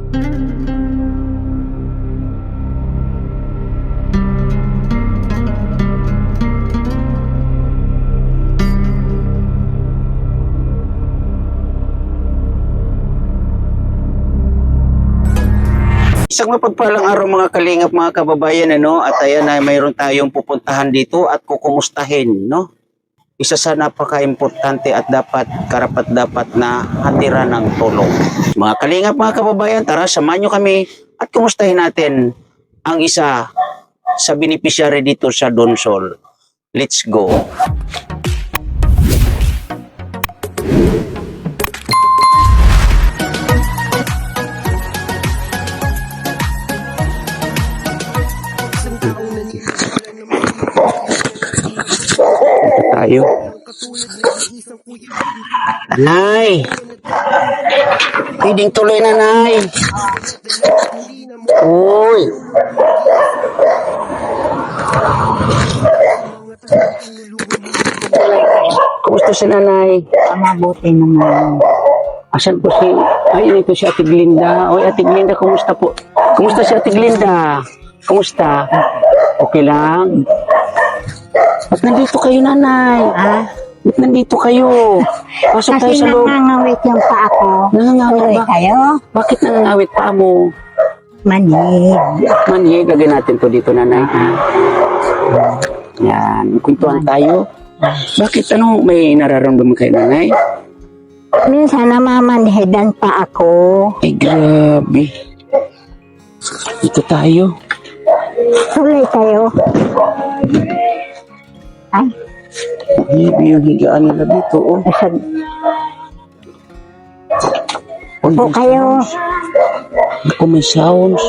Isang mapagpalang araw mga kalingap, mga kababayan, at ayan na mayroon tayong pupuntahan dito at kukumustahin, Isa sa napaka-importante at karapat-dapat na hatira ng tulong. Mga kalingap, mga kababayan, tara samahan nyo kami at kumustahin natin ang isa sa beneficiary dito sa Donsol. Let's go! Tayo. Nay! Pwedeng tuloy na, Nay. Uy! Kumusta si Nanay? Mabuti naman. Asan po si... Ay, ito si Ate Glinda. Oy, Ate Glinda, kumusta po? Kumusta si Ate Glinda? Kumusta? Okay lang? Ba't nandito kayo, Nanay? Ha? Ba't nandito kayo? Pasok tayo Kasi sa loob. nangangawit yung pa ako. Nangangawit Tuloy ba? kayo? Bakit nangangawit pa mo? Manhid. Manhi, gagawin natin to dito, Nanay. Ha? Yan, kwentuhan tayo. Bakit may nararamdaman kayo, Nanay? Minsan namamanhidan pa ako. Ay, grabe. Dito tayo. Tuloy kayo. Ay, Hindi yung higaan nila dito, oh. nasag... Uy, Po kayo. Ako, may sounds.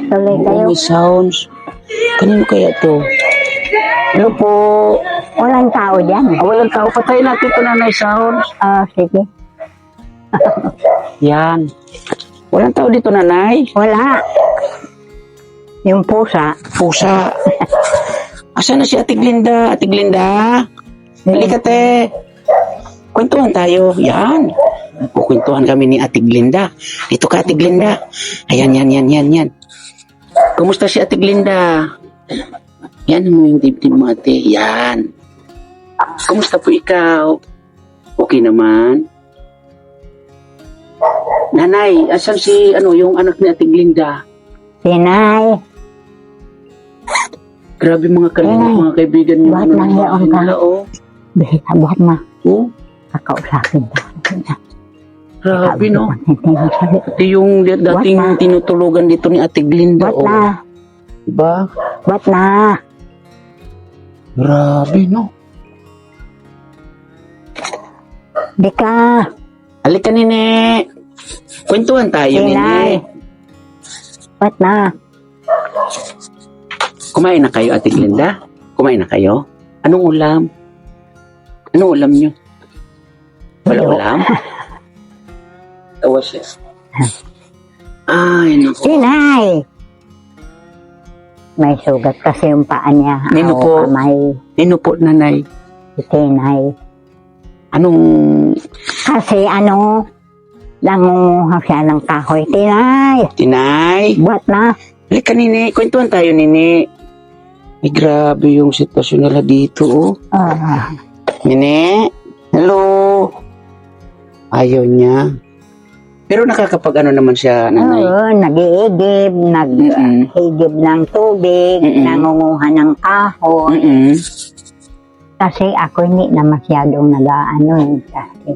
Tuloy Oo, kayo. may sounds. Kanino kaya to? Ano po? Walang tao dyan. Walang tao. Patayin natin ito, Nanay, sounds. Sige. Yan. Walang tao dito, Nanay. Wala. Yung pusa. Pusa. Asan na si Ate Glinda? Ate Glinda? Halika, te. Kwentuhan tayo. Yan. Kukwentuhan kami ni Ate Glinda. Dito ka, Ate Glinda. Ayan, yan. Kumusta si Ate Glinda? Yan mo yung dibdib mo, ate. Yan. Kumusta po ikaw? Okay naman? Nanay, asan si, yung anak ni Ate Glinda? Sinay. Grabe mga mga kaibigan niyo. Bakit nangyayong ka? Nila, oh. Bihita, buhat na. Oh, Kakausapin ka. grabe, no? Ito yung dating What na? tinutulugan dito ni Ate Glinda, Buhat oh. na. Diba? Buhat na. Grabe, no? Di ka. Halika, Nene. Kwentuhan tayo, Sinay. Nene. Buhat na. Kumain na kayo, Ate Glinda? Kumain na kayo? Anong ulam? Anong ulam nyo? Wala Wala. ulam? Tawa siya. Ay, naku. Sinay! May sugat kasi yung paa niya. Nino po? May Nino po, Nanay? sinay. Anong... Kasi nangunguha siya ng kahoy. Tinay! Tinay? Buhat na. Halika, Nene. Kwentuhan tayo, Nene. Ay, grabe yung sitwasyon nila dito, oh. Nene? Hello? Ayaw niya. Pero nakakapag naman siya, Nanay? Oo, nag-iigib, naghigib ng tubig, nangunguha ng kahoy. Kasi ako hindi na masyadong kasi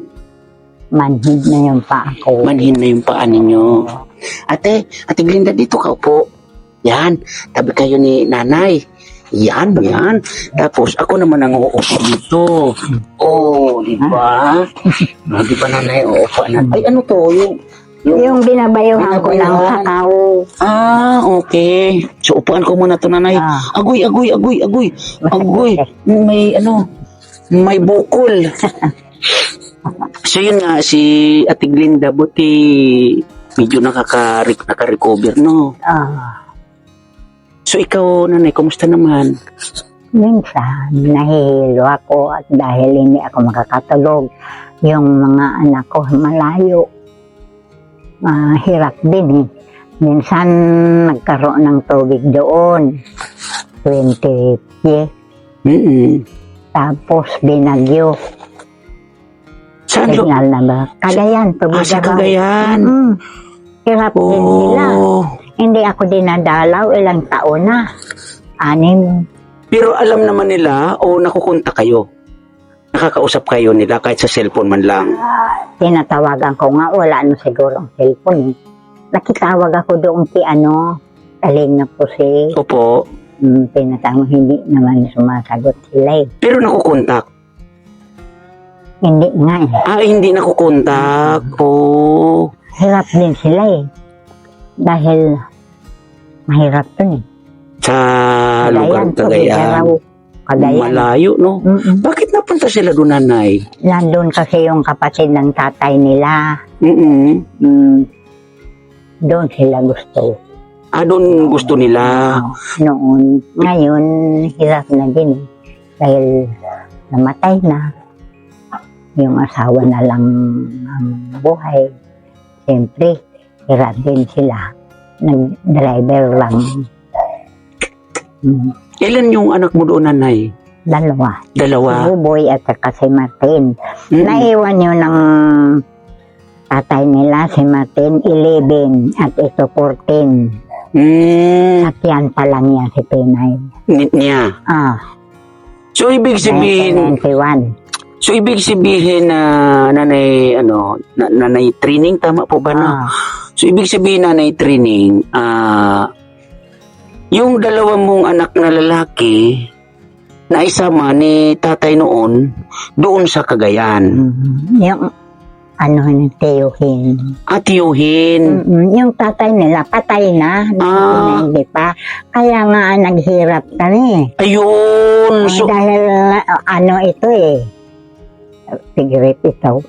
manhid na yung paa ko. Manhin na yung paa ninyo. Ate Glinda, dito ka upo. Yan, tabi kayo ni Nanay. Yan. Tapos ako naman ang uupo dito. Oh, di ba? Di ba, Nanay? Uupo na. Ay, ano to? Yung binabayuhan ko ng kakao. Ah, okay. So, upuan ko muna to, Nanay. Agoy. May bukol. So, yun nga, si Ate Glinda, buti medyo naka-recover, no? So, ikaw, Nanay, kumusta naman? Minsan, nahihilo ako at dahil hindi ako makakatulog, yung mga anak ko malayo. hirap din eh. Minsan nagkaroon ng tubig doon. 20 pies. Tapos binagyo. Saan Signal na ba? Cagayan. Tubig sa Davao. Cagayan. Hirap din sila. Oh. Hindi ako dinadalaw. Ilang taon na. 6. Pero alam naman nila o nakukunta kayo? Nakakausap kayo nila kahit sa cellphone man lang? Tinatawagan ko nga. Wala na siguro ang cellphone eh. Nakitawag ako doon aling na po si Opo. pinatawag, hindi naman sumasagot sila eh. Pero nakukontak? Hindi nga eh. Hindi nakukontak. Oh. Hirap din sila eh. Dahil mahirap dun eh. Sa lugar Cagayan. Cagayan. Malayo, no? Bakit napunta sila doon, nanay? Nandun kasi yung kapatid ng tatay nila. Doon sila gusto. Doon gusto nila. Noon. Ngayon, hirap na din eh. Dahil namatay na. Yung asawa na lang ang buhay. Siyempre, hirap din sila. Nag-driver lang. Ilan yung anak mo doon, nanay? Dalawa. Dalawa. Buboy at saka si Martin. Naiwan yun ng tatay nila, si Martin, 11 at ito 14. Sakyan pa lang yan si Pinay. Niya. So, ibig sabihin, 91. So, ibig sabihin na nanay, nanay training, tama po ba, no? So, ibig sabihin nanay training, yung dalawa mong anak na lalaki, na isama ni tatay noon, doon sa Cagayan. Yung, tiyuhin. Tiyuhin. Yung tatay nila, patay na. Hindi pa. Kaya nga, naghirap kami. Ayun. So, dahil, ito eh. Sigaret ito.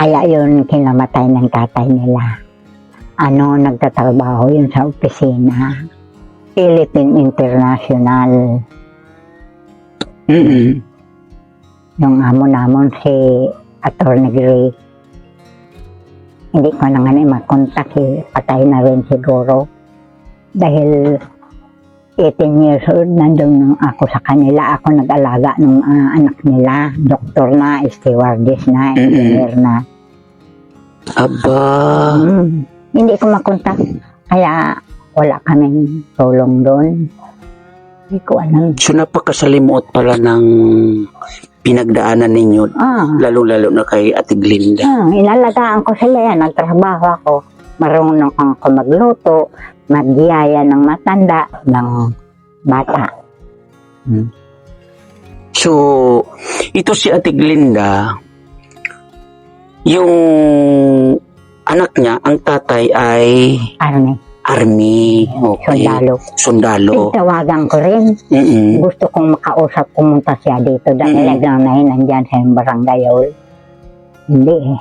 Kaya yun kinamatay ng tatay nila. Nagtatrabaho yun sa opisina. Philippine International. Yung amo namon si Atty. Gray. Hindi ko na nga makontak. Patay na rin siguro. Dahil 18 years old, nandun ako sa kanila. Ako nag-alaga ng anak nila. Doktor na, stewardess na, engineer na. Aba. Hindi ko makontak. Kaya wala kaming tulong doon. Hindi ko alam. So, napakasalimuot pala ng pinagdaanan ninyo. Lalo-lalo na kay Ate Glinda. Inalagaan ko sila yan. Nagtrabaho ako. Marunong ako magluto. Magyaya ng matanda ng bata. So, ito si Ate Glinda, yung anak niya, ang tatay ay Army. Okay. Sundalo. Tawagan ko rin. Gusto kong makausap, pumunta siya dito dahil nagnanay nandyan sa barangay hall. Hindi eh.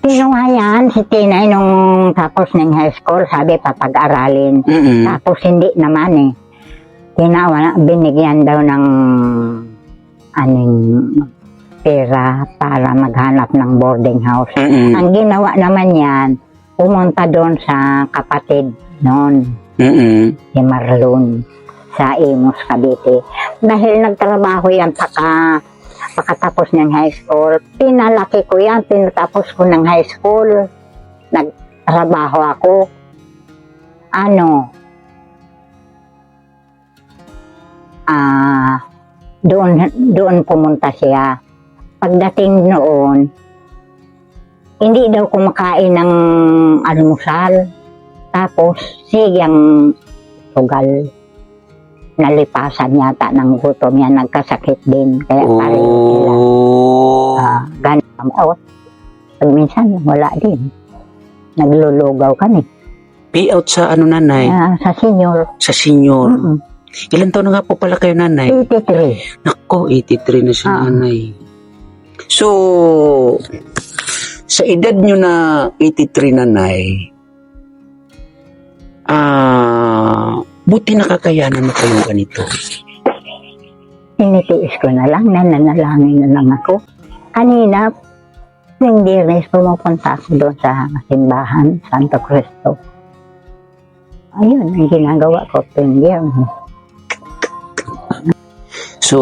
Kinuha yan si Tinay nung tapos ng high school, sabi papag-aralin. Tapos hindi naman eh. Binigyan daw ng pera para maghanap ng boarding house. Ang ginawa naman yan, pumunta doon sa kapatid noon, si Marlon, sa Imus, Cavite. Dahil nagtrabaho yan pakatapos ng high school. Pinalaki ko yan, pinatapos ko ng high school. Nagtrabaho ako. Doon pumunta siya. Pagdating noon, hindi daw kumakain ng almusal. Tapos, sigang sugal. Nalipasan yata ng gutom niya, nagkasakit din. Kaya pareho sila. Ganun. Pag minsan, wala din. Naglulugaw kami. Payout sa nanay? Sa senior. Sa senior. Ilan taon na nga po pala kayo, nanay? 83. Nako, 83 na si nanay. So, sa edad nyo na 83, nanay, buti nakakayanan mo kayong ganito. Tinitiis ko na lang, nananalangin na lang ako. Kanina, tuwing Biyernes pumupunta ako doon sa simbahan, Santo Cristo. Ayun, ang ginagawa ko tuwing Biyernes. So,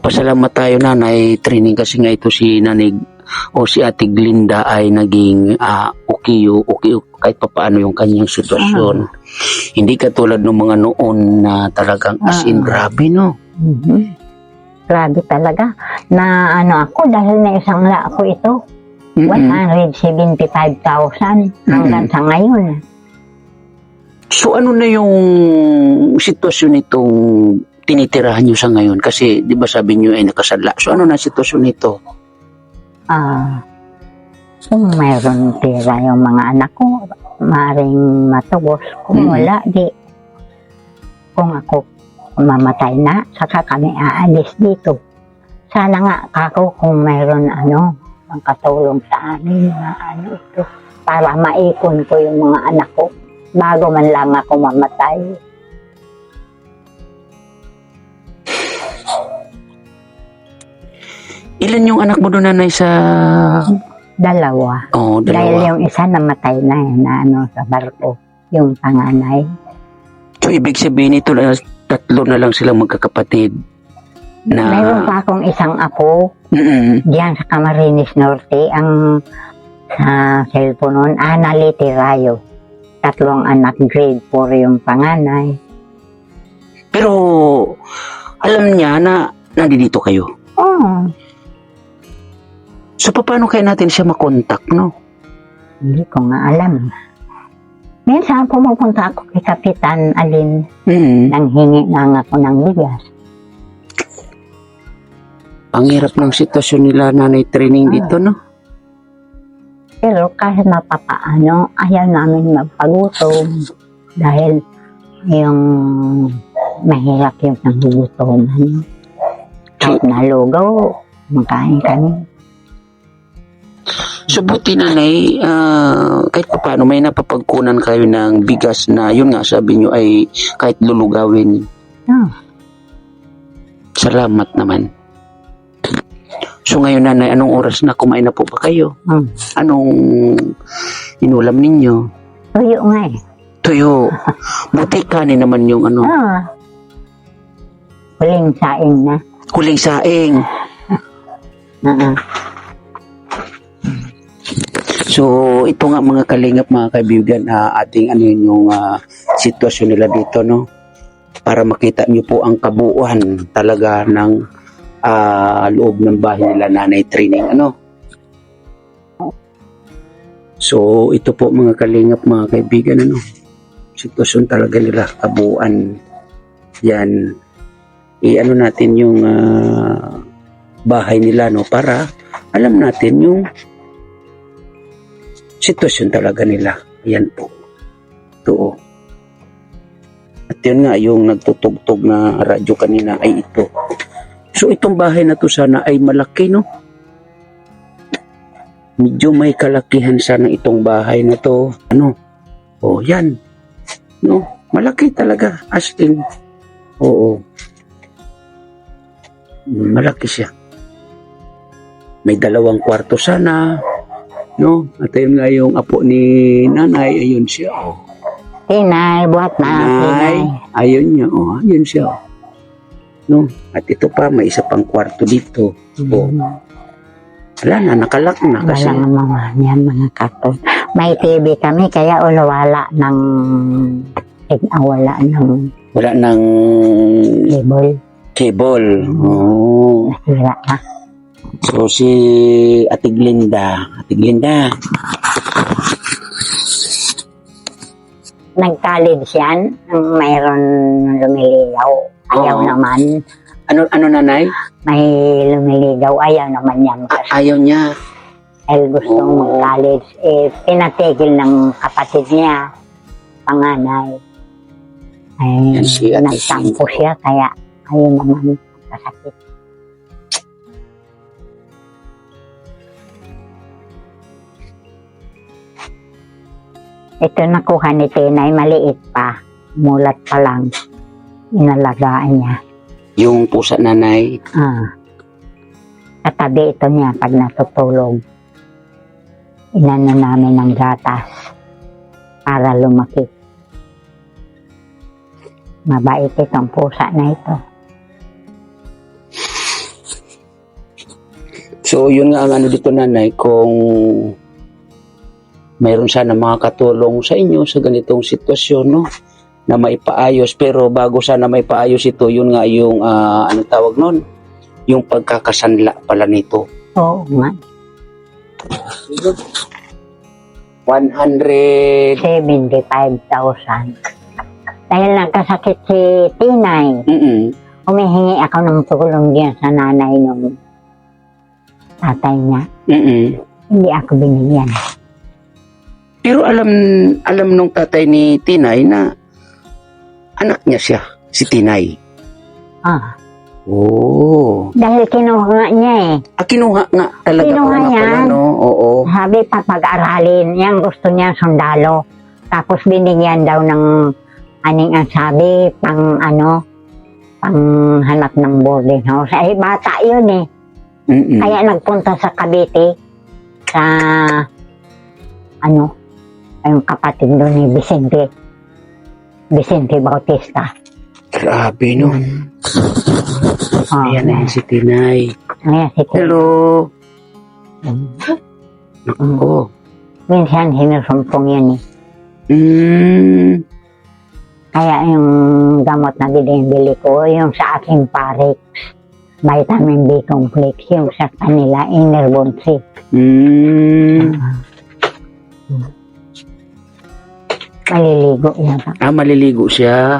pasalamat tayo nanay, training kasi nga ito si nanay o si Ate Glinda ay naging okay kahit pa paano yung kanyang sitwasyon. Hindi katulad ng mga noon na talagang as in grabe, no? Mm-hmm. Grabe talaga. Na ano ako, dahil na isang la ako ito, 175,000 hanggang sa ngayon. So, ano na yung sitwasyon nitong tinitirahan nyo sa ngayon? Kasi, di ba sabi nyo ay nakasadla. So, ano na sitwasyon nito? Kung mayroon pera yung mga anak ko, maaaring matubos. Kung wala, di. Kung ako mamatay na, saka kami aalis dito. Sana nga ako kung mayroon ang katulong sa amin na ito, para maipon ko yung mga anak ko bago man lang ako mamatay. Ilan yung anak mo doon, nanay, sa... Dalawa. Oh, dalawa. Dahil yung isa namatay na sa barko, yung panganay. So, ibig sabihin ito na tatlo na lang silang magkakapatid. Mayroon pa akong isang apo, diyan sa Camarines Norte, ang sa cellphone noon, Ana Literayo. 3 anak, grade 4 yung panganay. Pero, alam niya na nandito kayo. Oo. So, paano kaya natin siya makontak, no? Hindi ko nga alam. Minsan pumupunta ako kay Kapitan Alin, nang hingi nga ako ng bigas. Ang hirap ng sitwasyon nila, nanay, training dito, no? Pero kahit mapapaano, ayaw namin magpagutom. Dahil yung mahirap yung nagugutoman. Kahit nalugaw, makain kami. So, buti, nanay, kahit pa paano, may napapagkunan kayo ng bigas na, yun nga, sabi nyo, ay kahit lulugawin. Salamat naman. So, ngayon, nanay, anong oras na kumain na po ba kayo? Anong inulam ninyo? Tuyo nga eh. Tuyo. Buti kanin naman yung ano. Huling saing na. Huling saing. So, ito nga mga kalingap, mga kaibigan, ating yung sitwasyon nila dito, no? Para makita niyo po ang kabuuan talaga ng loob ng bahay nila, nanay, training, ano? So, ito po mga kalingap, mga kaibigan, ano? Sitwasyon talaga nila, kabuuan. Yan. I-ano natin yung bahay nila, no? Para alam natin yung sitwasyon talaga nila. Yan po. Ito. At yun nga, yung nagtutugtog na radyo kanina ay ito. So, itong bahay na to sana ay malaki, no? Medyo may kalakihan sana itong bahay na to. Ano? Oh, yan. No? Malaki talaga. As in. Oo. Malaki siya. May 2 kwarto sana. No? At ayun nga yung apo ni nanay. Ayun siya. Oh. Tinay, buhat na. Tinay. Ayun niya. Oh, ayun siya. Oh. No? At ito pa, may isa pang kwarto dito. Oh. Wala na, nakalak na kasi. Wala naman yan, mga karton. May TV kami, kaya wala ng wala ng cable. Oh. Nasira na. So, si Ate Glinda. Nag-college yan, mayroon lumiligaw. Ayaw naman. Ano nanay? May lumiligaw, ayaw naman yan. Kasi Ayaw niya. dahil gustong mag-college, pinatigil ng kapatid niya, panganay. Ay, Yan si Ate nagtampo Cinco. siya, kaya ayaw naman kasakit. Ito nakuha ni Tinay, maliit pa. Mulat pa lang. Inalagaan niya. Yung pusa, nanay. Katabi ito niya pag natutulog. inano namin ng gatas para lumaki. Mabait itong pusa na ito. So, yun nga ang ano dito, nanay, kung mayroon sana makakatulong sa inyo sa ganitong sitwasyon, no? Na maipaayos. Pero bago sana maipaayos ito, yun nga yung, ano tawag nun? Yung pagkakasanla pala nito. Oo nga. 100. 75,000. Dahil nagkasakit si Tinay, humihingi ako ng tulong diyan sa nanay ng tatay niya. Hindi ako binigyan. Pero alam nung tatay ni Tinay na anak niya siya, si Tinay. Ah. Oh. Dahil kinuha nga niya eh. Kinuha nga talaga. Kinuha na niya. pala, no? Oo. Sabi papag-aralin. Yan gusto niya sundalo. Tapos binigyan daw ng aning ang sabi pang hanap ng boarding house. Ay bata yun eh. Kaya nagpunta sa Cavite sa yung kapatid doon ni Vicente Bautista. Grabe, no? Ayan na si Tinay. Ayan si Tinay. Hello. Naku. Minsan sinusumpong yan eh. Kaya yung gamot na binibili ko, yung sa aking Parex, vitamin B complex, yung sa kanila, Enervon C. Maliligo yan. Maliligo siya.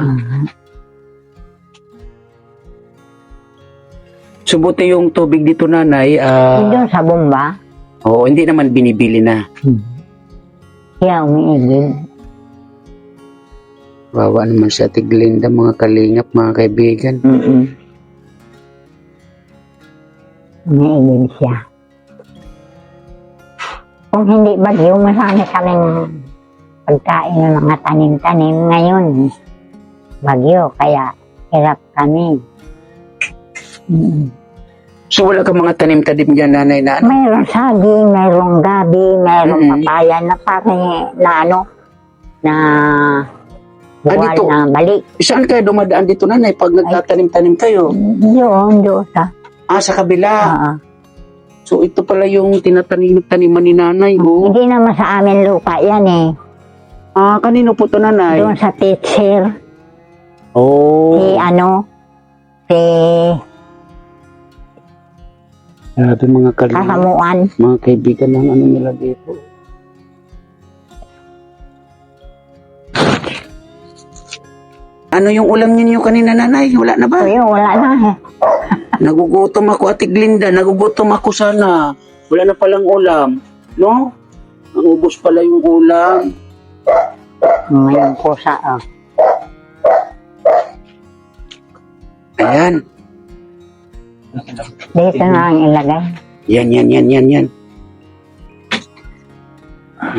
So, buti yung tubig dito, nanay. Doon sa bomba. Oo, hindi naman binibili na. Kaya umiigil. Wawa naman si Ate Glenda, mga kalingap, mga kaibigan. Umiigil siya. Kung hindi bagyo, masami kaming pagkain ng mga tanim-tanim. Ngayon, bagyo, kaya hirap kami. So, wala ka mga tanim-tanim dyan, nanay, na? Mayroong saging, mayroong gabi, mayroong papaya na parang na buwan dito? na balik. Saan kayo dumadaan dito, nanay, pag nagtatanim-tanim kayo? Doon sa. Sa kabila. So, ito pala yung tinatanim-taniman ni nanay, oh. Hindi naman sa amin lupa yan eh. Kanino po to, nanay? Doon sa teacher. Oh. Si Grabe, mga kalingap. Kasamuan. Mga kaibigan ng ano nila dito. Ano yung ulam ninyo kanina, nanay? Wala na ba? Wala na eh. Nagugutom ako, Ate Glinda. Nagugutom ako sana. Wala na palang ulam. No? Nangubos pala yung ulam. Ngayon po sa Ayan. dito na ang ilagay. Yan.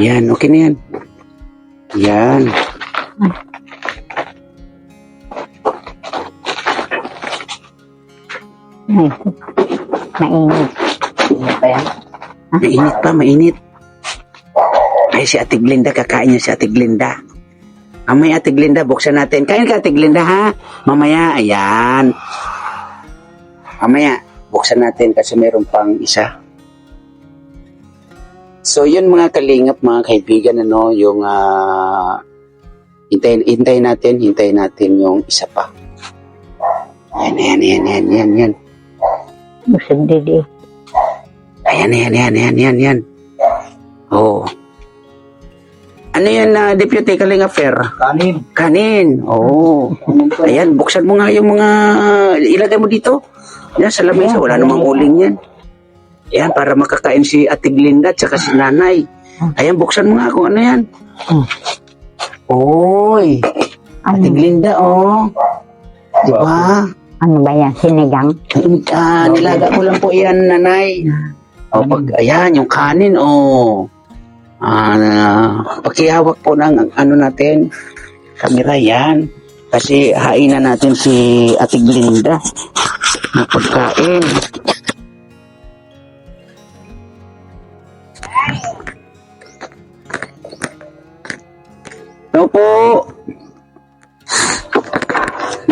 Yan, okay na yan. Yan. Mainit. Mainit. Ay, si Ate Glinda, kakain niya si Ate Glinda. Mamaya, Ate Glinda, buksan natin. Kain ka, Ate Glinda, ha? Mamaya, ayan. Mamaya, buksan natin kasi meron pang isa. So, yun mga kalingap, mga kaibigan, yung hintayin natin yung isa pa. Yan. Busog didi. Ayan. Oh. Ano yan, Deputy Kalinga Fair? Kanin. Oh. Ayan, buksan mo nga yung mga, ilagay mo dito. Yan, sa lamesa, wala namang uling yan. Ayan, para makakain si Ate Glinda at saka si nanay. Ayan, buksan mo nga kung ano yan. Oy. Ate Glinda, oh. Diba? Ano ba yan? Sinigang? Nilaga ko lang po yan, nanay. Ayan, yung kanin, oh. Pakihawak po ng natin, kamera yan. Kasi hainan natin si Ate Glinda na pagkain. Hello po.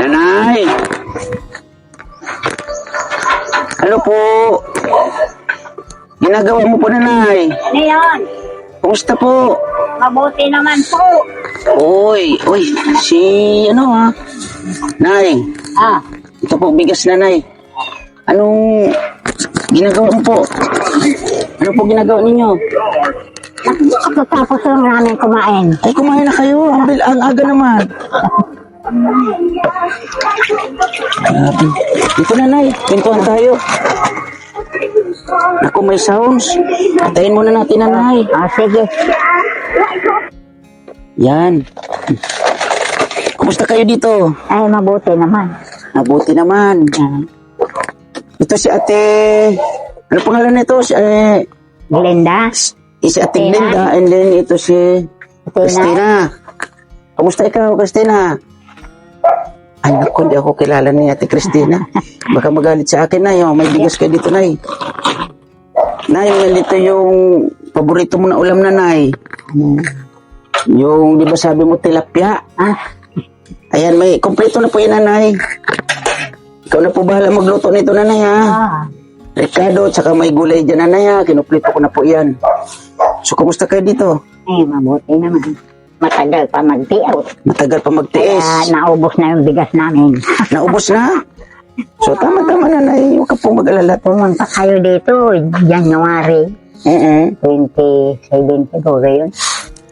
Nanay. Hello po. Ginagawa mo po, nanay. Ano yan? Kumusta po? Mabuti naman po. Uy, Nay, Ah, ito po bigas, nanay. Anong ginagawa mo po? Ano po ginagawa ninyo? tapos lang namin kumain. Ay, kumain na kayo. Ang aga naman. Grabe. Dito, nanay. Pintuan tayo. Naku, may sounds. Patayin muna natin, nanay. Ah, sige. Yan. Kumusta kayo dito? Ay, mabuti naman. Mabuti naman. Ito si ate... Ano pangalan nito? Glenda? Si ate Glenda, and then ito si Christina. Kumusta ikaw, Christina? Ay, naku, hindi ako kilala ni ate Christina. Baka magalit sa akin, Nay. May bigas kayo dito, Nay. Nay, nandito yung paborito mo na ulam na, Nay. Yung, di ba sabi mo, tilapia? Ah, Ayan, may kompleto na po yan, Nanay. Ikaw na po bahala magluto nito, Nanay, ha? Ricardo, tsaka may gulay dyan, Nanay, ha? Kinuplito ko na po yan. So, kumusta kayo dito? eh, mabuti naman. Matagal pa magtiyaw. Matagal pa magtiis. Naubos na yung bigas namin. Naubos na? So, tama-tama, Nanay. Huwag ka pong mag-alala. Pumunta kayo dito, January 27 siguro yun.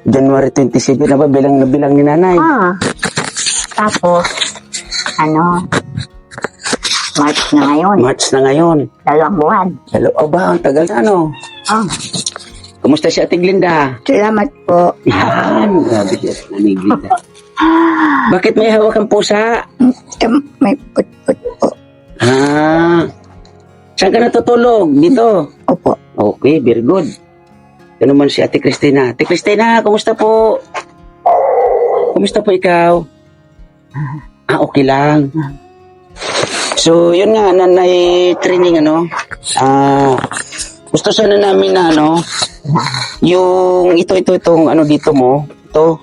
January 27 na ba? Bilang na bilang ni Nanay. Tapos, March na ngayon. March na ngayon. 2 buwan. Hello, ba? Ang tagal na, ano? Kumusta si Ate Glenda? Salamat po. Yan. Grabe siya, Nanay Glenda. Bakit may hawak ang pusa? May put-put po. Saan ka natutulog? Dito? Opo. Okay, very good. Ito naman si Ate Christina. Ate Christina, kumusta po? Kumusta po ikaw? Okay lang. So, yun nga, nanay training, gusto sana namin na, yung itong, dito mo, ito.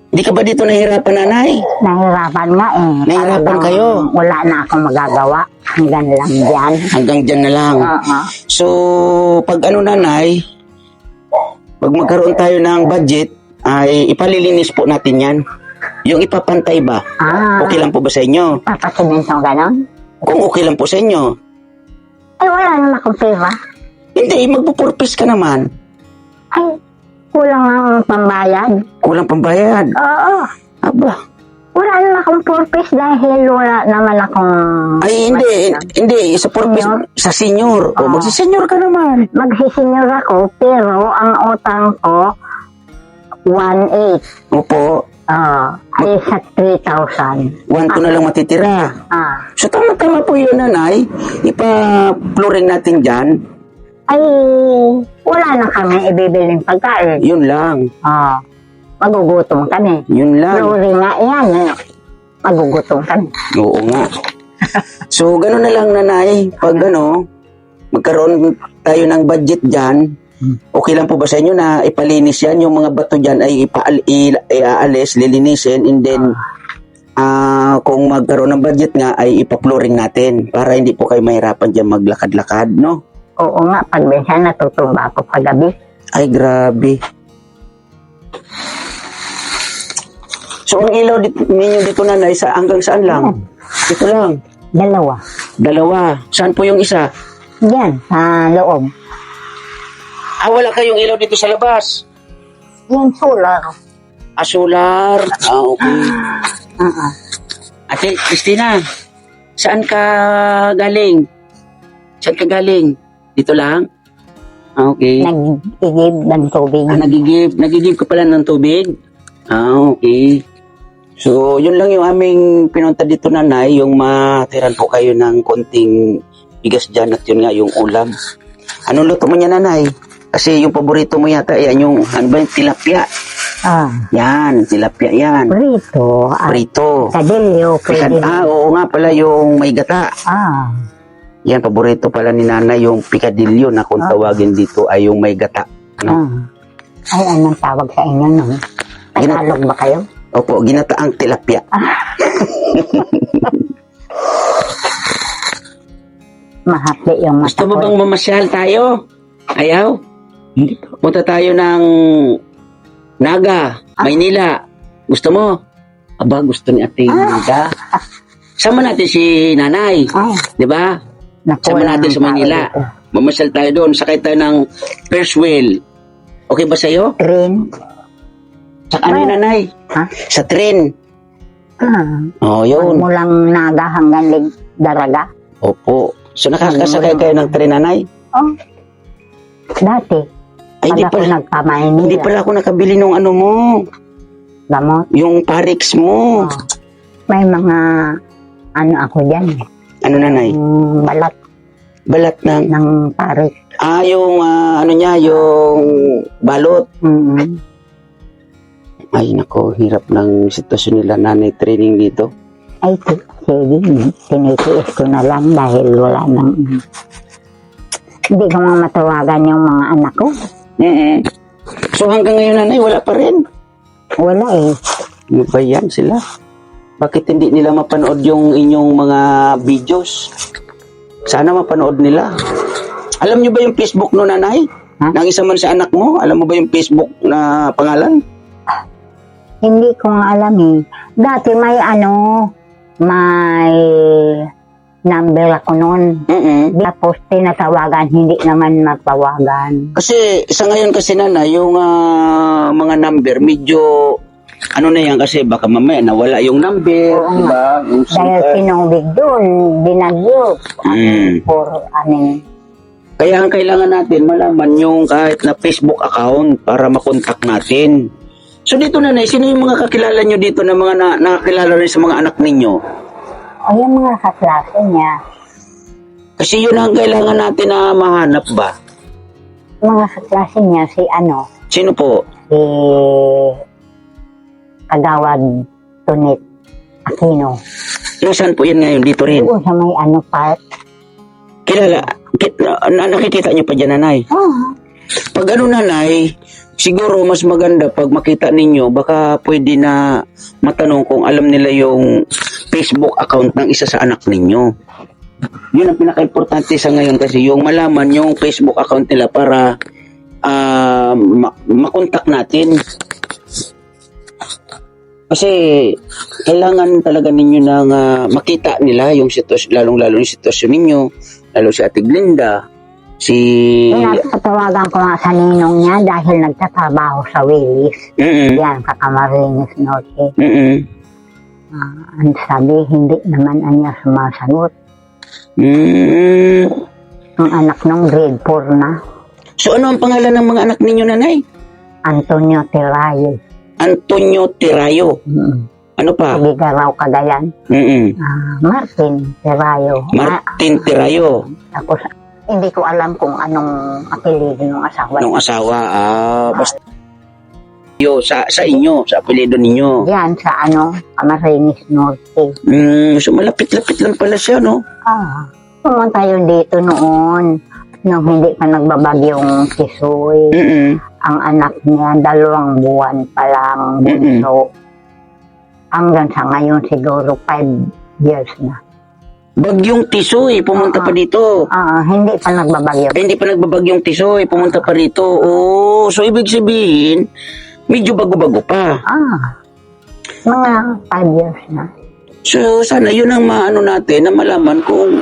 Hindi ka ba dito nahihirapan, nanay? Nahirapan nga eh. Nahirapan Talagang kayo? Wala na akong magagawa. Hanggang lang dyan. Hanggang dyan na lang. So, pag nanay, pag magkaroon tayo ng budget, ay ipalilinis po natin yan. Yung ipapantay ba? Okay lang po ba sa inyo? Papasimento ganon? Kung okay lang po sa inyo. Ay, wala naman akong pera. Hindi, magpupurpose ka naman. Ay, kulang ang pambayad. Kulang pambayad. Oo. Aba. Wala naman akong purpose dahil wala naman akong... Ay, hindi. Sa purpose, sa senior. O, magsisenyor ka naman. Magsisenyor ako, pero ang utang ko, 1,800. Opo. Ay sa 3,000. 1,2 na lang matitira. So, tama-tama po yun, nanay. Ipa-flooring natin dyan. Ay, wala na kami ibibiling pagkain. Yun lang. Magugutom kami. Yun lang. Flooring nga yan. Magugutom kami. Oo nga. So, gano'n na lang, nanay. Pag magkaroon tayo ng budget dyan, okay lang po ba sa inyo na ipalinis yan? Yung mga bato dyan ay iaalis, lilinisin, and then kung magkaroon ng budget nga ay ipa-flooring natin para hindi po kayo mahirapan dyan maglakad-lakad, no? Oo nga, pag minsan natutumba ako paggabi. Ay, grabe. So, ang ilaw ninyo dito, nanay, hanggang saan lang? Dito lang. 2. Saan po yung isa? Yan, sa loob. Wala kayong ilaw dito sa labas? Yung solar. Solar. Okay. Ate Christina, saan ka galing? Dito lang? Okay. Nag-igib ng tubig. Nagigib ka pala ng tubig? Okay. So, yun lang yung aming pinunta dito, nanay, yung matiran po kayo ng konting bigas dyan at yun nga yung ulam. Anong luto mo niya, nanay? Kasi yung paborito mo yata, yan yung, tilapia. Yan, tilapia yan. Prito. Kadilyo. Oo nga pala, yung may gata. Yan, paborito pala ni nanay, yung picadillo na kung tawagin dito ay yung may gata. Ay, anong tawag sa inyo nun? Tagalog ba kayo? Opo, ginataang tilapia. Mahapli yung mata Gusto mo ko. bang mamasyal tayo? Ayaw? Hindi po. Punta tayo ng Naga, Maynila. Gusto mo? Aba, gusto ni Ate Linda. Sama natin si Nanay. Ay, Di ba? naku, Sama wala natin nang sa Manila. tao dito. Mamasyal tayo doon. Sakay tayo ng first wheel. Okay ba sa'yo? Train. Sa ano yun, Nanay? Ha? Sa train. Oh, yun. Mulang Naga hanggang Daraga. Opo. So, nakakasakay kayo ng train, Nanay? Oh. Dati, Ay, pag ako nagpamaynila, hindi pala ako nakabili ng ano mo. gamot, Yung Parix mo. may mga ano ako dyan, Ano, Nanay? balat Balat ng... ng parik. yung ano niya, yung balot. Mm. Ay, nako, hirap ng sitwasyon nila, Nanay, training dito. Ay, sige, tinitiis ko na lang dahil wala nang... Hindi ko nga matawagan yung mga anak ko. So, hanggang ngayon, Nanay, wala pa rin. Wala eh. Ano ba yan sila? Bakit hindi nila mapanood yung inyong mga videos? Sana mapanood nila. Alam nyo ba yung Facebook no, Nanay? Ha? Nang isa man sa anak mo, alam mo ba yung Facebook na pangalan? Hindi ko nga alam eh. Dati may may number ako noon. Tapos tinatawagan, hindi naman matawagan. Kasi sa ngayon kasi, Nanay, yung mga number, medyo ano na yan kasi baka mamaya nawala yung number, Oo diba? Yung Dahil tinubig doon, binagyo. For Kaya ang kailangan natin malaman yung kahit na Facebook account para makontak natin. So dito, Nanay, sino yung mga kakilala nyo dito na mga nakakilala rin sa mga anak ninyo? O yung mga kaklase niya, Kasi yun ang kailangan natin na mahanap ba? mga kaklase niya, si Sino po? si Kagawad Tunit Aquino. Nasaan po yan ngayon? Dito rin. Doon sa may part. Kilala? Nakikita nyo pa dyan, Nanay? Pag ano, Nanay, siguro mas maganda pag makita ninyo, baka pwede na matanong kung alam nila yung Facebook account ng isa sa anak ninyo. Yun ang pinaka-importante sa ngayon kasi yung malaman yung Facebook account nila para makontak natin. Kasi kailangan talaga ninyo nang makita nila yung sitwasyon, lalong-lalo yung sitwasyon ninyo, lalo si Ate Glinda, Pinapatawagan ko nga sa ninong niya dahil nagtatrabaho sa Willis. Yan, sa Camarines Norte. Ang sabi, hindi naman niya sumasagot. Ang anak nung grade 4 na. So ano ang pangalan ng mga anak ninyo, Nanay? Antonio Tirayo. Antonio Tirayo. Ano pa? Ligaraw, Cagayan. Martin Tirayo. Martin Tirayo. Tapos, hindi ko alam kung anong apelido ng asawa. Nung asawa, basta sa inyo, sa apelido ninyo. Yan, sa Camarines Norte. So malapit-lapit lang pala siya, no? Pumunta yun dito noon. Nung hindi pa nagbabagyong Tisoy. Ang anak niya, 2 buwan pa lang bunso. Hanggang sa ngayon, siguro 5 years na. Bagyong Tisoy, pumunta pa dito. Hindi pa nagbabagyo. Hindi pa nagbabagyong Tisoy, pumunta pa rito. Oh, so ibig sabihin, medyo bago-bago pa. Mga 5 years na. So sana yun ang maano natin, na malaman kung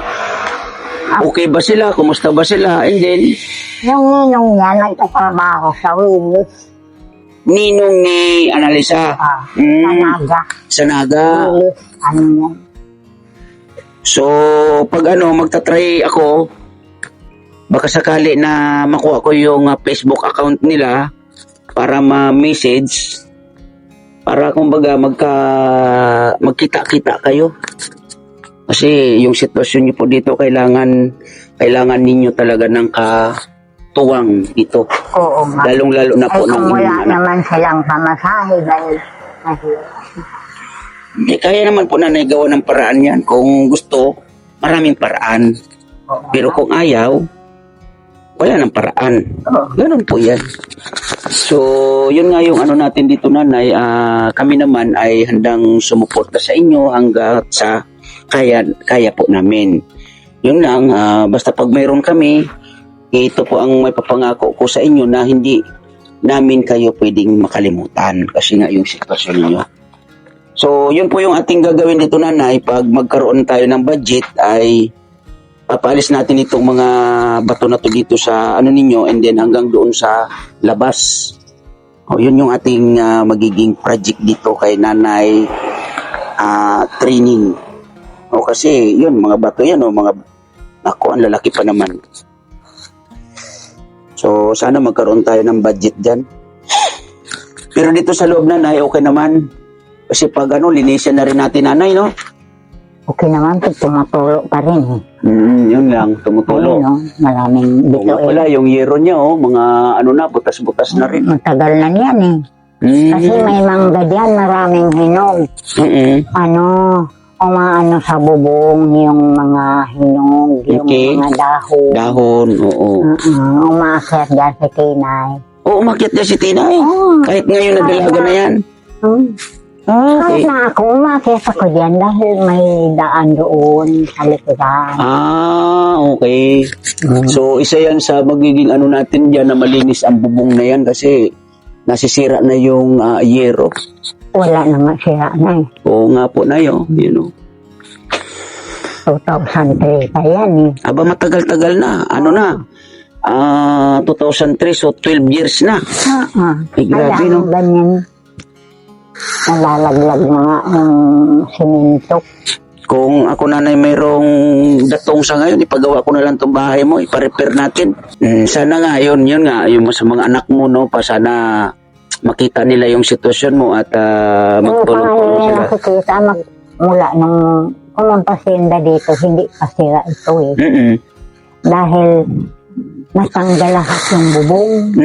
okay ba sila, kumusta ba sila, and then Yung ninong niya, nagtatrabaho sa Willis. ninong ni Analisa. Sa Naga. Sa Naga. Willis, yan. So, pag magta-try ako, baka sakali na makuha ko yung Facebook account nila para ma-message, para kumbaga magkita-kita kayo. Kasi yung sitwasyon niyo po dito, kailangan ninyo talaga ng katuwang dito. Oo nga. Lalong-lalo na po kung ng wala naman silang pamasahe dahil kaya naman po, Nanay, gawa ng paraan yan. Kung gusto, maraming paraan. Pero kung ayaw, wala ng paraan. Ganun po yan. So, yun nga yung ano natin dito, nanay. Kami naman ay handang sumuporta sa inyo hanggat sa kaya po namin. Yun lang, basta pag mayroon kami, ito po ang may papangako ko sa inyo na hindi namin kayo pwedeng makalimutan kasi nga yung sitwasyon niyo. So, yun po yung ating gagawin dito, nanay. Pag magkaroon tayo ng budget ay papaalis natin itong mga bato na to dito sa ano ninyo and then hanggang doon sa labas. O, yun yung ating magiging project dito kay nanay training. O kasi yun, mga bato yan o mga ako, ang lalaki pa naman. So, sana magkaroon tayo ng budget dyan. Pero dito sa loob, nanay, okay naman. Kasi pag linisan na rin natin, nanay, no? Okay naman, tumutulo pa rin eh. Yun lang, tumutulo. Ayun, no? Maraming Oo dito nga pala, yung yero niya, mga butas-butas na rin. Matagal na yan eh. Kasi may mangga diyan, maraming hinog. Umaano sa bubong yung mga hinog, yung mga dahon. Dahon, oo. Umakyat dyan si Tinay. Oo, umakyat dyan si Tinay. Kahit ngayon nagdalaga na yan. Kahit na ako, umakyat ako dyan dahil may daan doon sa likuran. Okay. So, isa yan sa magiging natin dyan na malinis ang bubong na yan kasi nasisira na yung yero. Wala naman siya na eh. Oo nga po na yun. 2003 pa yan eh. Aba, matagal-tagal na. 2003, so 12 years na. Grabe, no? Ganyan. Nalalaglag na nga ng simento. Kung ako, nanay, mayroong datong sa ngayon, ipagawa ko na lang itong bahay mo, ipa-repair natin. Sana nga, yun nga, yung sa mga anak mo, no, pa sana makita nila yung sitwasyon mo at magtulong-tulong sila. Nakikita mula nung pumunta sila dito, hindi pasira ito eh. Dahil natanggal lahat yung bubong,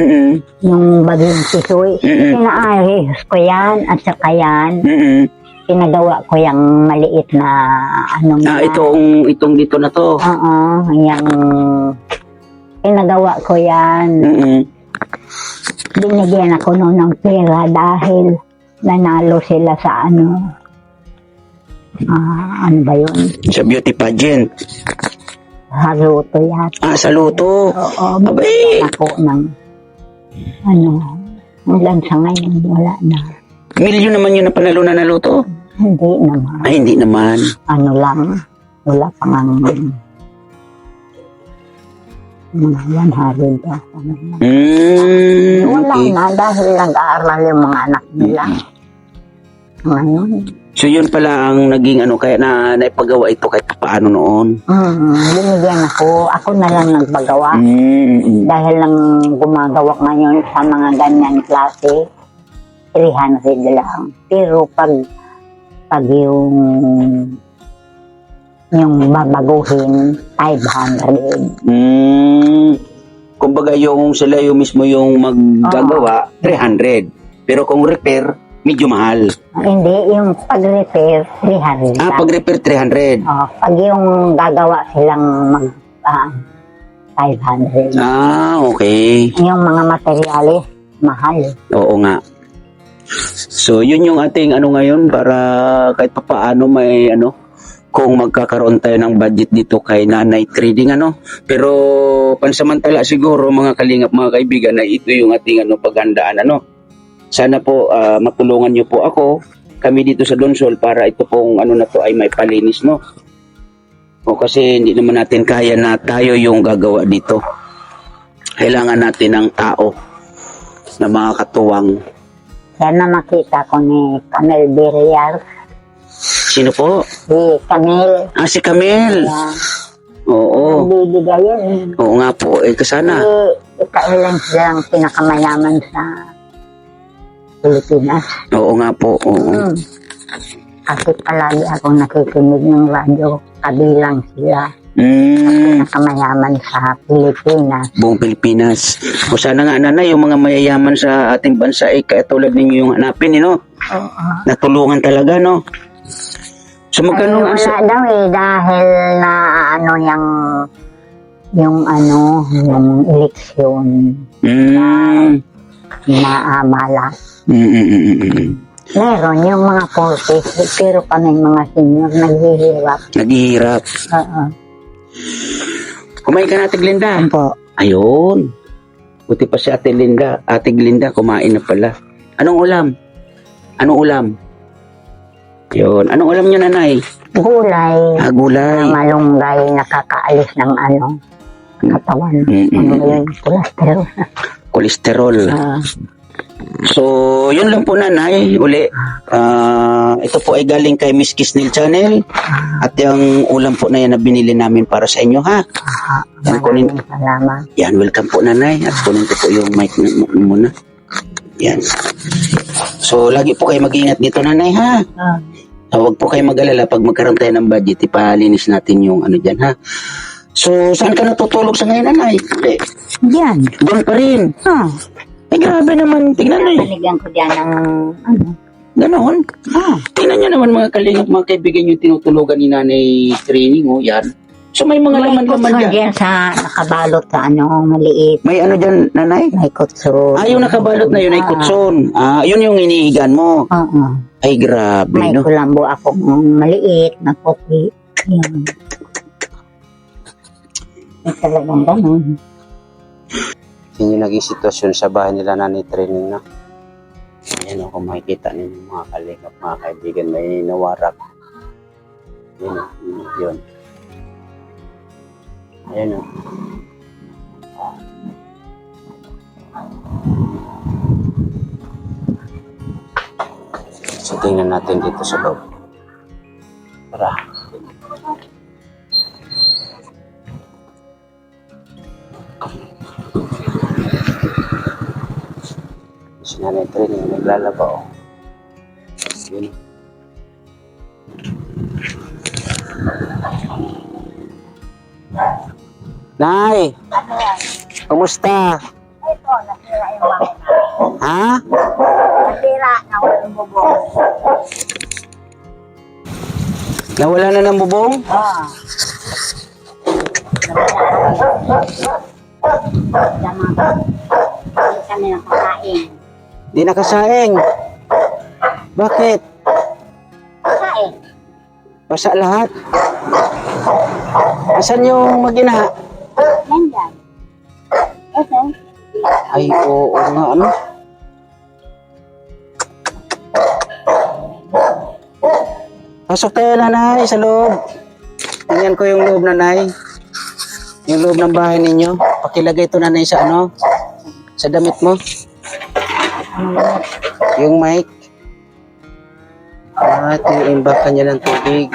yung baging pisoy. Pinaayos ko yan at saka yan, pinagawa ko yung maliit na itong dito na to. Yung pinagawa ko yan. Binigyan ako noon ng pera dahil nanalo sila sa ano ba yun? Sa beauty pageant. Sa luto yata. Sa luto? Oo. Abay! Ako ng ulan sa ngayon, wala na. Milyon naman yun na panalo na luto? Hindi naman. Ay, hindi naman. Wala pang ang mga 100 pa. Wala na dahil nag-aaral yung mga anak nila. Ngayon. So yun pala ang naging kaya na naipagawa ito kahit paano noon. Binigyan ako. Ako na lang nagpagawa. Dahil lang gumagawa ngayon sa mga ganyan klase, 300 lang. Pero pag yung babaguhin, 500. Kumbaga sila yung mismo yung maggagawa, 300. Pero kung repair, medyo mahal. Hindi, yung pag-repair, 300. Pag-repair, 300. Pag yung gagawa silang 500. Okay. Yung mga materyales, mahal. Oo nga. So, yun yung ating ngayon para kahit papaano may kung magkakaroon tayo ng budget dito kay Nanay Trading pero pansamantala siguro mga kalingap, mga kaibigan, na ito yung ating paghandaan sana po matulungan niyo po ako, kami dito sa Donsol para ito pong na to ay may palinis kasi hindi naman natin kaya na tayo yung gagawa dito. Kailangan natin ng tao na mga katuwang. Sana makita ko ni Camille Villar. Sino po? Si Camille. Si Camille. Yeah. Oo. Bibigay yun. Oo nga po. Kasana. Kailan silang pinakamayaman sa Pilipinas. Oo nga po. Oo. Kasi palagi ako nakikinig ng radyo. Kabilang sila. Pinakamayaman sa Pilipinas. Buong Pilipinas. O sana nga, nanay, yung mga mayayaman sa ating bansa katulad ninyo yung hanapin, natulungan talaga, So magkano wala daw dahil na yung eleksyon. naabala. Mm. Meron yung mga 40, pero kami mga senior, naghihirap. Naghihirap. Oo. Kumain ka na, Ate Glinda. Po. Ayun. Buti pa si Ate Linda. Ate Glinda, kumain na pala. Anong ulam? Anong ulam? Yun. Anong ulam niyo, nanay? Gulay. Gulay. Malunggay, nakakaalis ng katawan. Mm-mm. Ano yun? Cholesterol. Kolesterol. So, yun lang po, nanay. Uli. Ito po ay galing kay Miss Kisnil Channel. At yung ulam po na yan na binili namin para sa inyo, ha? Yan, kunin. Maraming salamat. Yan, welcome po, nanay. At kunin ko po yung mic muna. Yan. So, lagi po kayo mag-ingat dito, nanay, ha? Huwag po kayo mag-alala pag magkaroon tayo ng budget, ipalinis natin yung ano dyan, ha? So, saan ka natutulog sa ngayon, nanay? Diyan. Doon pa rin. Ay, grabe naman. Tingnan nyo. Paligyan ko diyan ng Ganon. Tingnan nyo naman mga kalingap, mga kaibigan yung tinutulugan ni nanay training, oh, yan. So, may mga laman-laman dyan. Diyan sa nakabalot sa maliit. May ano dyan, nanay? May kutso. Yung nakabalot na yun ay kutson. Yun yung iniigan mo. Oo. Ay, grabe, May no? kulambo akong maliit na kopi. Yan. May talagang ganun. Yun yung naging sitwasyon sa bahay nila nanay training, na. Ayan o, kung makikita ninyo mga kalingap, mga kaibigan, may nawarak. Yun. Ayan o. So, tingnan natin dito sa loob. Tara. Si nanay training, naglalaba o. Yun. Nay! Kumusta? Ito, nasira yung bangka. Ha? Nasira na walang bubong. Nawala na ng bubong? Hindi kami nakakain. Di nakasaing. Bakit? Kain. Basa lahat? Asan yung magina? Nandyan. Ito. Ay, oo nga, ano? Pasok tayo, nanay, sa loob. Tingnan ko yung loob, nanay. Yung loob ng bahay ninyo. Pakilagay ito, nanay, sa ano? Sa damit mo. Yung mic. Tiimbakan niya ng tubig.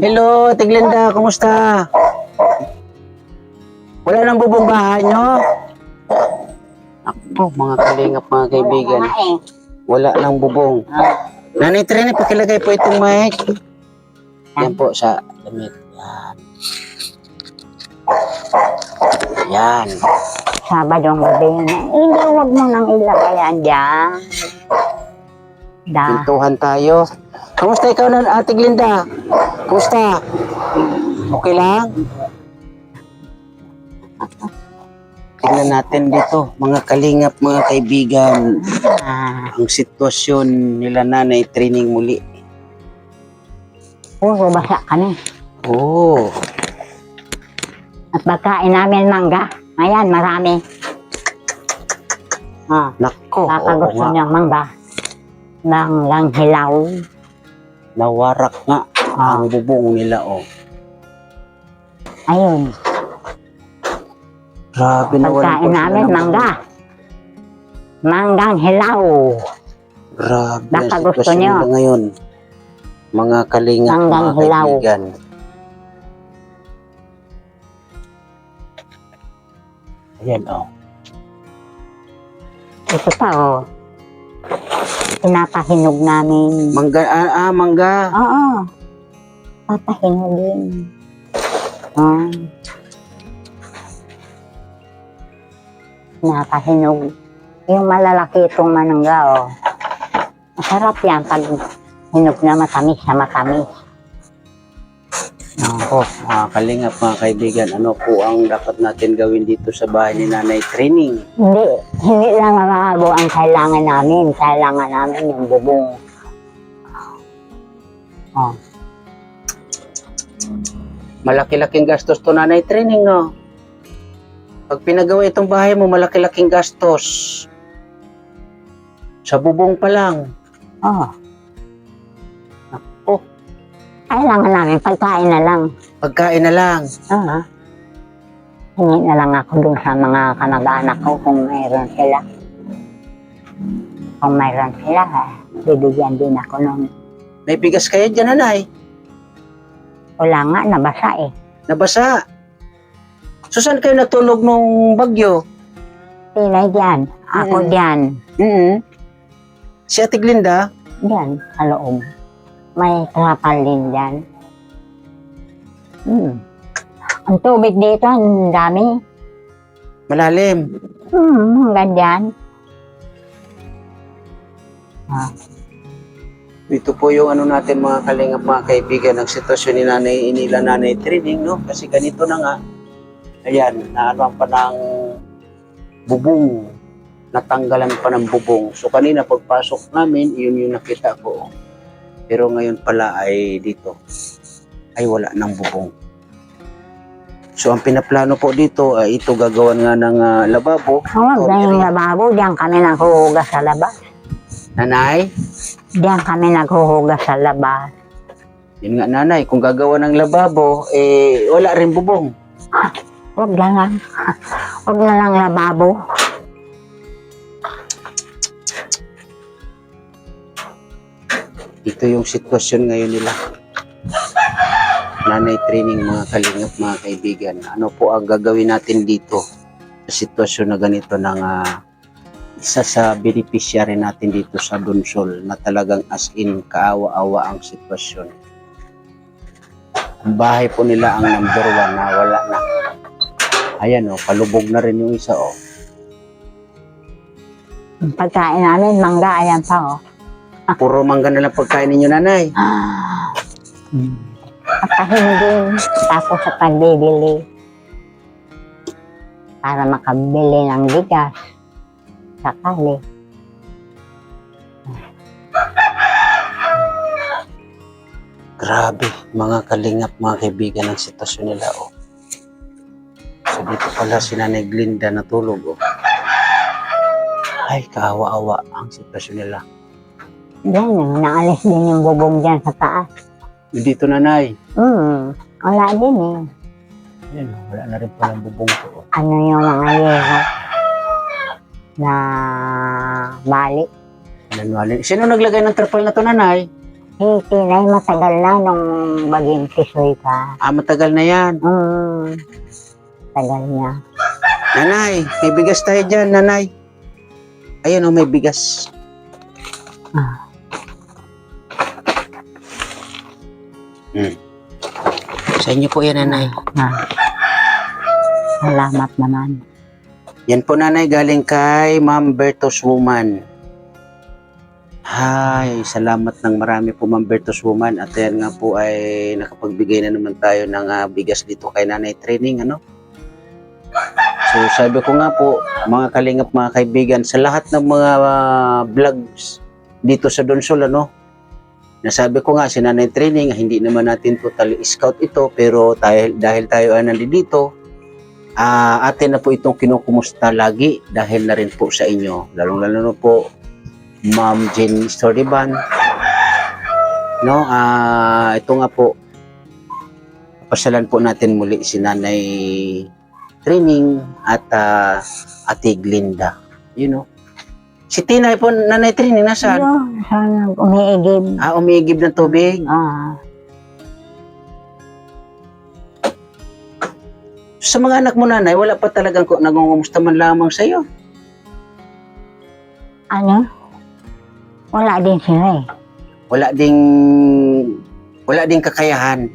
Hello, Tiglinda, kumusta? Wala nang bubong bahay nyo? Ako, mga kalingap, mga kaibigan. Wala nang bubong. Nanay Trine, pakilagay po itong mic. Yan po sa damit. Yan. Sabadong gabi na. Hindi, huwag mo nang ilagay yan dyan. Pintuhan tayo. Kamusta ikaw na, Ate Glinda? Kumusta? Okay lang? Tingnan natin dito, mga kalingap, mga kaibigan, ang sitwasyon nila nanay training muli. Puro basa kami. Oh. At pagkain namin mangga. Ayan, marami. Nako, Baka oo gusto nga. niyang mangga. Lang hilaw. Nawarak nga ang bubong nila, oh. Ayun. Grabe na Pagkain namin mangga. Manggang hilaw. Grabe Baka ang gusto sitwasyon niyo. nila ngayon. Mga kalingap, Manggang mga hilaw. kaibigan. Ayan, oh. Ito pa, oh. Pinapahinog namin. Mangga, mangga. Oo. Papahinugin. Pinapahinog. Yung malalaki itong manangga, oh. Masarap yan pag hinog na matamis na matamis. Po, mga kalingap, mga kaibigan, ano po ang dapat natin gawin dito sa bahay ni Nanay Training? Hindi lang malabo ang kailangan namin. Kailangan namin yung bubong. Oh. Malaki-laking gastos to, Nanay Training, no? Pag pinagawa itong bahay mo, malaki-laking gastos. Sa bubong pa lang. Oh. Naku, Kailangan namin pagkain na lang. pagkain na lang. Ah. Hingi na lang ako dun sa mga kamag-anak ko kung mayroon sila. Kung mayroon sila, bibigyan din ako nun. May bigas kayo dyan, Nanay. Wala nga, nabasa eh. Nabasa. So, saan kayo natulog nung bagyo? Sila dyan, ako dyan, Si Ate Glinda? dyan, sa loob. May trapal din dyan. Ang tubig dito, ang dami. Malalim. Hanggang dyan. Ito po yung ano natin, mga kalingap, mga kaibigan, ng sitwasyon ni Nanay Training, no? Kasi ganito na nga. Ayan, naano pa ng bubong. Natanggalan pa ng bubong. So kanina pagpasok namin, yun yung nakita ko. Pero ngayon pala ay dito, ay wala ng bubong. So ang pinaplano po dito ay ito gagawan nga ng lababo. Huwag na yung lababo, diyan kami naghuhugas sa labas. Nanay? Diyan kami naghuhugas sa labas. Yun nga, Nanay, kung gagawa ng lababo, eh wala rin bubong. Huwag na lang. Huwag na lang lababo. Ito yung sitwasyon ngayon nila. Nanay Training, mga kalingap, mga kaibigan. Ano po ang gagawin natin dito sa sitwasyon na ganito ng isa sa beneficiary natin dito sa Donsol na talagang as in kaawa-awa ang sitwasyon. Ang bahay po nila ang number 1 na wala na. Ayan o, palubog na rin yung isa o. Ang pagkain namin, mangga, ayan pa oh. Puro mangga na lang pagkain ninyo, Nanay. Pagkahinggin, tapos sa pagbibili. Para makabili ng bigas. Sakali. Grabe, mga kalingap, mga kaibigan, ang sitwasyon nila o. So dito pala si Nanay Glinda natulog o. Ay, kaawa-awa ang sitwasyon nila. Diyan, naalis din yung bubong dyan sa taas. Dito, Nanay. Wala din eh. Ayan, wala na rin palang bubong ko. Ano yung mga yero na bali. Sino naglagay ng trapal na to, Nanay? Tinay matagal na nung baging tisoy pa. Matagal na yan. Tagal niya. Nanay, may bigas tayo dyan, Nanay. Ayan o, may bigas. Sa inyo po yan, Nanay. Salamat naman. Yan po, Nanay, galing kay Ma'am Bertos Woman. Hi, salamat ng marami po, Ma'am Bertos Woman. At yan nga po ay nakapagbigay na naman tayo ng bigas dito kay Nanay Training, ano? So sabi ko nga po, mga kalingap, mga kaibigan, sa lahat ng mga vlogs dito sa Donsol, ano? Nasabi ko nga, si Nanay Training, hindi naman natin totally scout ito, pero dahil tayo ay nandito, atin na po itong kinukumusta lagi dahil na rin po sa inyo. Lalong-lalo na po, Ma'am Jane Storyban. No, ito nga po, pasalan po natin muli si Nanay Training at Ate Glinda. You know, si Tinay po, Nanay Training, nasaan? Sana umiigib. Umiigib ng tubig. Sa mga anak mo, Nanay, wala pa talagang nangungumusta man lamang sa'yo. Ano? Wala din sila eh. Wala ding kakayahan.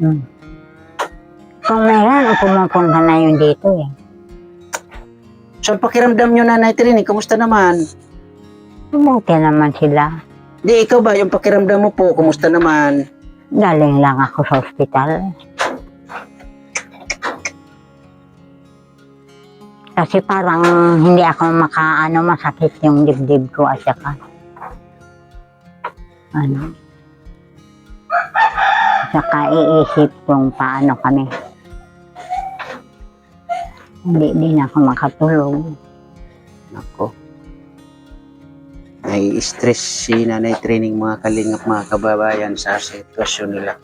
Kung meron, pumupunta na yun dito eh. So, ang pakiramdam nyo, Nanay Training, kamusta naman? Mabuti naman sila. Di, ikaw ba, yung pakiramdam mo po, kamusta naman? Galing lang ako sa ospital. Kasi parang hindi ako masakit yung dibdib ko at saka iisip kung paano kami. Hindi din ako makatulog. Nako. Nai-stress si Nanay Training, mga kalingap, mga kababayan, sa sitwasyon nila.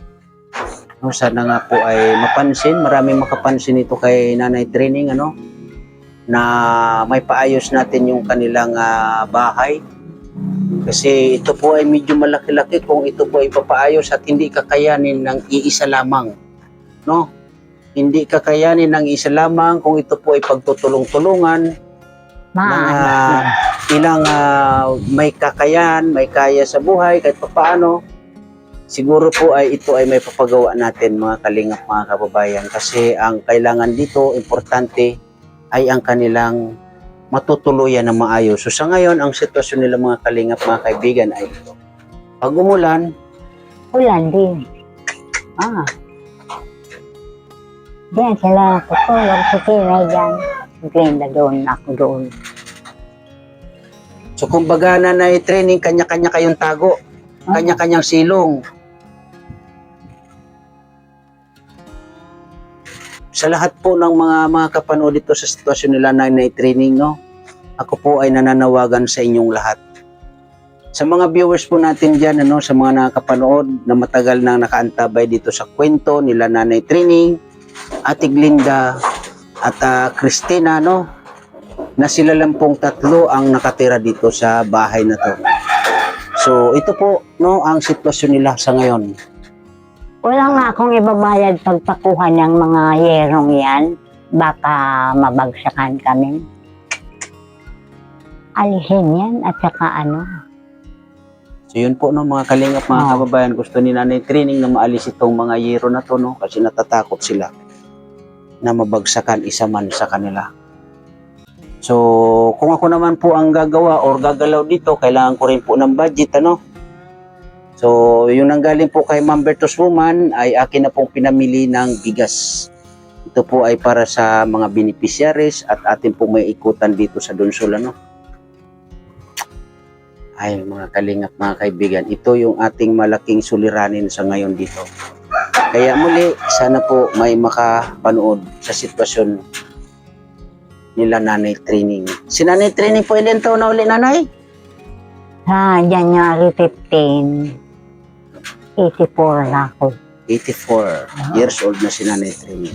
No, sana nga po ay maraming makapansin ito kay Nanay Training, na may paayos natin yung kanilang bahay. Kasi ito po ay medyo malaki-laki kung ito po ay papaayos at hindi kakayanin ng iisa lamang. No? Hindi kakayanin ng isa lamang kung ito po ay pagtutulong-tulungan ng ilang may kakayan, may kaya sa buhay kahit papaano. Siguro po ay ito ay may papagawa natin, mga kalingap, mga kababayan, kasi ang kailangan dito, importante, ay ang kanilang matutuluyan na maayos. So sa ngayon, ang sitwasyon nila, mga kalingap, mga kaibigan, ay ito. Pag umulan, ulan din. Diyan sila tutulog si Tinay dyan. Glenda doon, ako doon. so kumbaga, Nanay Training, kanya-kanya kayong tago. Kanya-kanyang silong. Sa lahat po ng mga kapanood dito sa sitwasyon nila, Nanay Training, ako po ay nananawagan sa inyong lahat. Sa mga viewers po natin dyan, sa mga nakapanood na matagal nang nakaantabay dito sa kwento nila Nanay Training, Ate Glinda at Christina, na sila lang pong tatlo ang nakatira dito sa bahay na to. So ito po, ang sitwasyon nila sa ngayon. Wala nga akong ibabayad pagpakuha ng mga yerong yan. Baka mabagsakan kami. Alihin yan at saka So yun po, mga kalingap, mga kababayan, gusto ni Nanay Training na maalis itong mga yero na to, kasi natatakot sila na mabagsakan isa man sa kanila. So kung ako naman po ang gagawa or gagalaw dito, kailangan ko rin po ng budget, So yung nanggaling po kay Ma'am Bertos Woman ay akin na pong pinamili ng bigas. Ito po ay para sa mga beneficiaries at atin po may ikutan dito sa Donsol, Ay, mga kalingap, mga kaibigan, ito yung ating malaking suliranin sa ngayon dito. Kaya muli, sana po may makapanood sa sitwasyon nila Nanay Training. Si Nanay Training po, ilan taon na uli, Nanay? January 15. 84 na ako. 84 years old na si Nanay Training.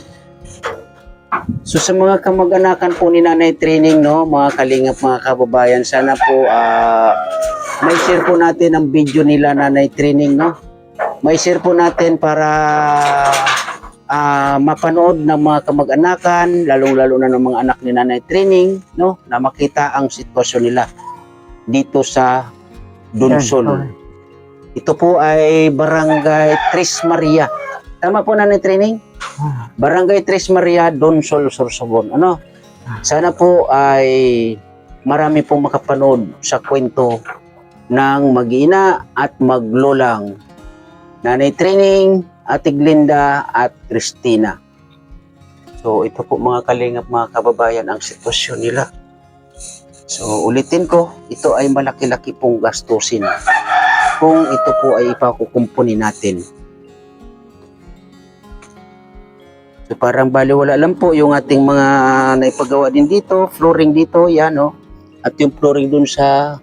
So sa mga kamag-anakan po ni Nanay Training, mga kalingap, mga kababayan, sana po may share po natin ang video nila Nanay Training, May share po natin para mapanood ng mga kamag-anakan, lalong-lalo na ng mga anak ni Nanay Training, na makita ang sitwasyon nila dito sa Donsol. Ito po ay Barangay Tres Maria. Tama po, Nanay Training? Barangay Tres Maria, Donsol, Sorsogon. Sana po ay marami pong makapanood sa kwento ng mag-ina at maglolang Nanay Training, Ate Glinda at Christina. So ito po, mga kalingap, mga kababayan, ang sitwasyon nila. So ulitin ko, ito ay malaki-laki pong gastusin kung ito po ay ipakukumpuni natin. So parang baliwala lang po yung ating mga naipagawa din dito, flooring dito, yan, at yung flooring dun sa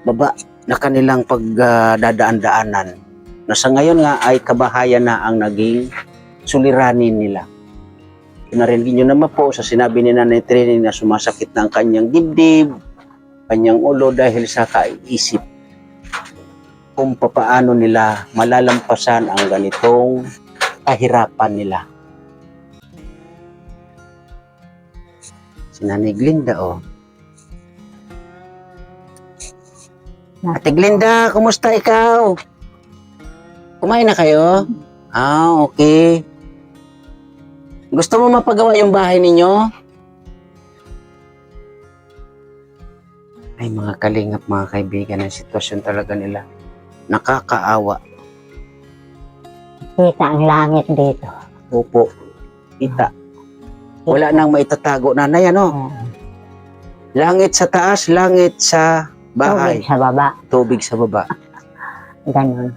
baba na kanilang pagdadaan-daanan. Na sa ngayon nga ay kabahayan na ang naging suliranin nila. Narinig nyo naman po sa sinabi ni Nanay Training na sumasakit na ang kanyang dibdib, kanyang ulo dahil sa kaisip kung papaano nila malalampasan ang ganitong kahirapan nila. Si Nanay Glinda, Ate Glinda, kumusta ikaw? Kumain na kayo? Okay. Gusto mo mapagawa yung bahay ninyo? Ay, mga kalingap, mga kaibigan, ang sitwasyon talaga nila. Nakakaawa. Kita ang langit dito. Opo. Kita. Wala nang maitatago, nanay, ano? Oo. Langit sa taas, langit sa bahay. Tubig sa baba. Tubig sa baba. Ganun.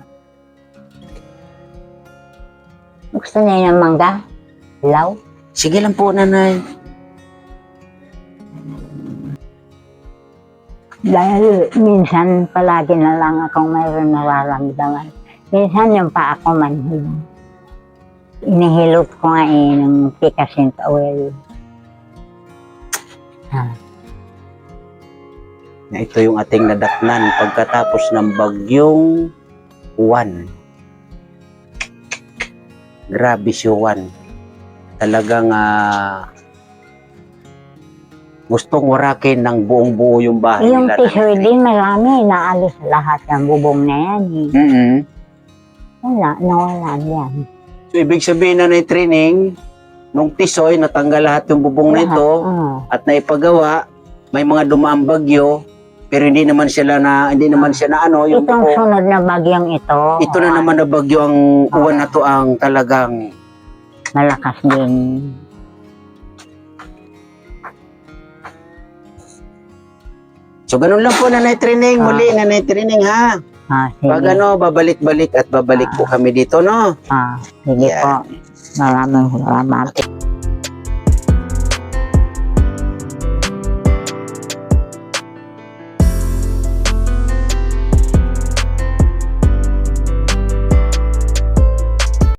Gusto niya ng mangga? Law? Sige lang po, nanay. Dahil minsan palagi na lang akong mayroon nararamdaman. Minsan yung pa ako manhid. Inihilot ko nga ng picassent oil. Na ito yung ating nadatnan pagkatapos ng bagyong Juan. Grabe si Juan. Talagang gustong warakin ng buong buo yung bahay Yung nila. tisoy din, marami. Naalis lahat ng bubong na yan. Wala, nawala yan. So, ibig sabihin na training, nung tisoy, natanggal lahat yung bubong na ito at naipagawa, may mga dumaang bagyo, pero hindi naman siya na ano, yung Itong buo. sunod na bagyong ito, Ito na naman na bagyo ang uwan na to ang talagang malakas din. So, ganun lang po, Nanay Training. Muli, Nanay Training, ha? Sige. Pag babalik-balik at babalik po kami dito, no? Sige Yan. po. Maraming salamat.